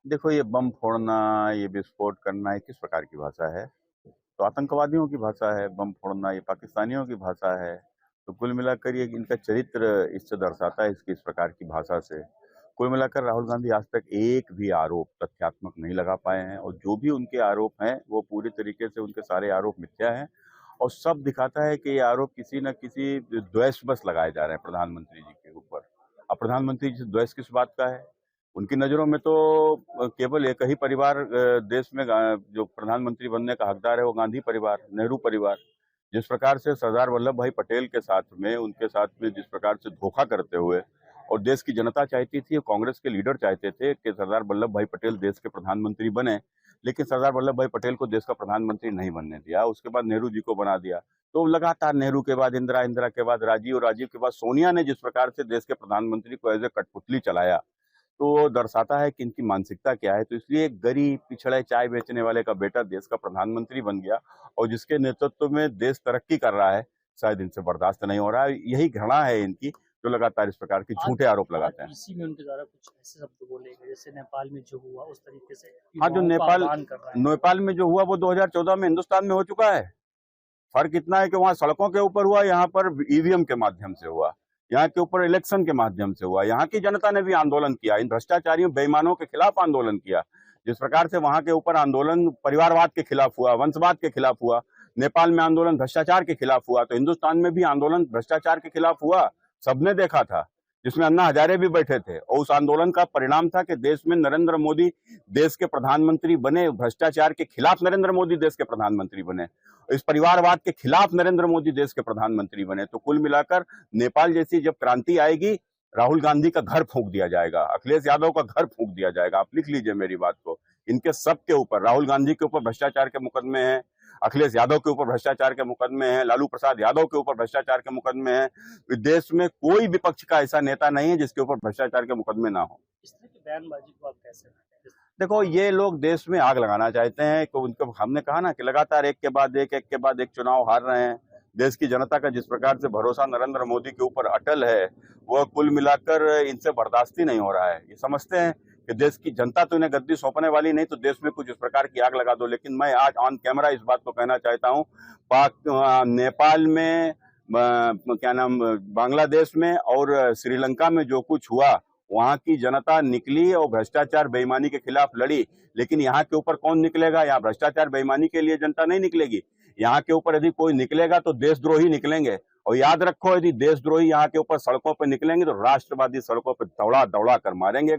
देखो, ये बम फोड़ना, ये विस्फोट करना, ये किस प्रकार की भाषा है? तो आतंकवादियों की भाषा है। बम फोड़ना ये पाकिस्तानियों की भाषा है। तो कुल मिलाकर ये इनका चरित्र इससे दर्शाता है, इसकी इस प्रकार की भाषा से। कुल मिलाकर राहुल गांधी आज तक एक भी आरोप तथ्यात्मक नहीं लगा पाए हैं, और जो भी उनके आरोप हैं वो पूरी तरीके से उनके सारे आरोप मिथ्या हैं। और सब दिखाता है कि ये आरोप किसी न किसी द्वेष बस लगाए जा रहे हैं प्रधानमंत्री जी के ऊपर। अब प्रधानमंत्री जी से द्वेष किस बात का है? उनकी नजरों में तो केवल एक ही परिवार देश में जो प्रधानमंत्री बनने का हकदार है, वो गांधी परिवार, नेहरू परिवार। जिस प्रकार से सरदार वल्लभ भाई पटेल के साथ में, उनके साथ में जिस प्रकार से धोखा करते हुए, और देश की जनता चाहती थी, कांग्रेस के लीडर चाहते थे कि सरदार वल्लभ भाई पटेल देश के प्रधानमंत्री बने, लेकिन सरदार वल्लभ भाई पटेल को देश का प्रधानमंत्री नहीं बनने दिया। उसके बाद नेहरू जी को बना दिया। तो लगातार नेहरू के बाद इंदिरा, इंदिरा के बाद राजीव, राजीव के बाद सोनिया ने जिस प्रकार से देश के प्रधानमंत्री को एज ए कठपुतली चलाया, तो वो दर्शाता है कि इनकी मानसिकता क्या है। तो इसलिए गरीब पिछड़े चाय बेचने वाले का बेटा देश का प्रधानमंत्री बन गया, और जिसके नेतृत्व में देश तरक्की कर रहा है, शायद इनसे बर्दाश्त नहीं हो रहा है। यही घृणा है इनकी, जो लगातार इस प्रकार के आज झूठे आरोप आज लगाते हैं। इसी में उनके द्वारा कुछ ऐसे शब्द बोले गए जैसे नेपाल में जो हुआ उस तरीके से हाँ, जो युवाओं का आह्वान कर रहा है। नेपाल में जो हुआ वो 2014 में हिंदुस्तान में हो चुका है। फर्क इतना है कि वहां सड़कों के ऊपर हुआ, यहाँ पर ईवीएम के माध्यम से हुआ, यहाँ के ऊपर इलेक्शन के माध्यम से हुआ। यहाँ की जनता ने भी आंदोलन किया, इन भ्रष्टाचारियों बेईमानों के खिलाफ आंदोलन किया। जिस प्रकार से वहां के ऊपर आंदोलन परिवारवाद के खिलाफ हुआ, वंशवाद के खिलाफ हुआ, नेपाल में आंदोलन भ्रष्टाचार के खिलाफ हुआ, तो हिंदुस्तान में भी आंदोलन भ्रष्टाचार के खिलाफ हुआ। सबने देखा था, जिसमें अन्ना हजारे भी बैठे थे, और उस आंदोलन का परिणाम था कि देश में नरेंद्र मोदी देश के प्रधानमंत्री बने। भ्रष्टाचार के खिलाफ नरेंद्र मोदी देश के प्रधानमंत्री बने, इस परिवारवाद के खिलाफ नरेंद्र मोदी देश के प्रधानमंत्री बने। तो कुल मिलाकर नेपाल जैसी जब क्रांति आएगी, राहुल गांधी का घर फूंक दिया जाएगा, अखिलेश यादव का घर फूंक दिया जाएगा। आप लिख लीजिए मेरी बात को। इनके सब के ऊपर, राहुल गांधी के ऊपर भ्रष्टाचार के मुकदमे हैं, अखिलेश यादव के ऊपर भ्रष्टाचार के मुकदमे हैं, लालू प्रसाद यादव के ऊपर भ्रष्टाचार के मुकदमे हैं। देश में कोई विपक्ष का ऐसा नेता नहीं है जिसके ऊपर भ्रष्टाचार के मुकदमे ना हो। इस तरह की बयानबाजी को आप कैसे मानते हैं? देखो, ये लोग देश में आग लगाना चाहते हैं। तो उनको हमने कहा ना कि लगातार एक के बाद एक चुनाव हार रहे हैं। देश की जनता का जिस प्रकार से भरोसा नरेंद्र मोदी के ऊपर अटल है, वह कुल मिलाकर इनसे बर्दाश्त ही नहीं हो रहा है। ये समझते हैं कि देश की जनता तो इन्हें गद्दी सौंपने वाली नहीं, तो देश में कुछ इस प्रकार की आग लगा दो। लेकिन मैं आज ऑन कैमरा इस बात को कहना चाहता हूँ, नेपाल में, क्या नाम, बांग्लादेश में और श्रीलंका में जो कुछ हुआ, वहां की जनता निकली और भ्रष्टाचार बेईमानी के खिलाफ लड़ी। लेकिन यहाँ के ऊपर कौन निकलेगा? यहाँ भ्रष्टाचार बेईमानी के लिए जनता नहीं निकलेगी। यहाँ के ऊपर यदि कोई निकलेगा तो देशद्रोही निकलेंगे। और याद रखो, यदि देशद्रोही यहाँ के ऊपर सड़कों पर निकलेंगे तो राष्ट्रवादी सड़कों पर दौड़ा दौड़ा कर मारेंगे।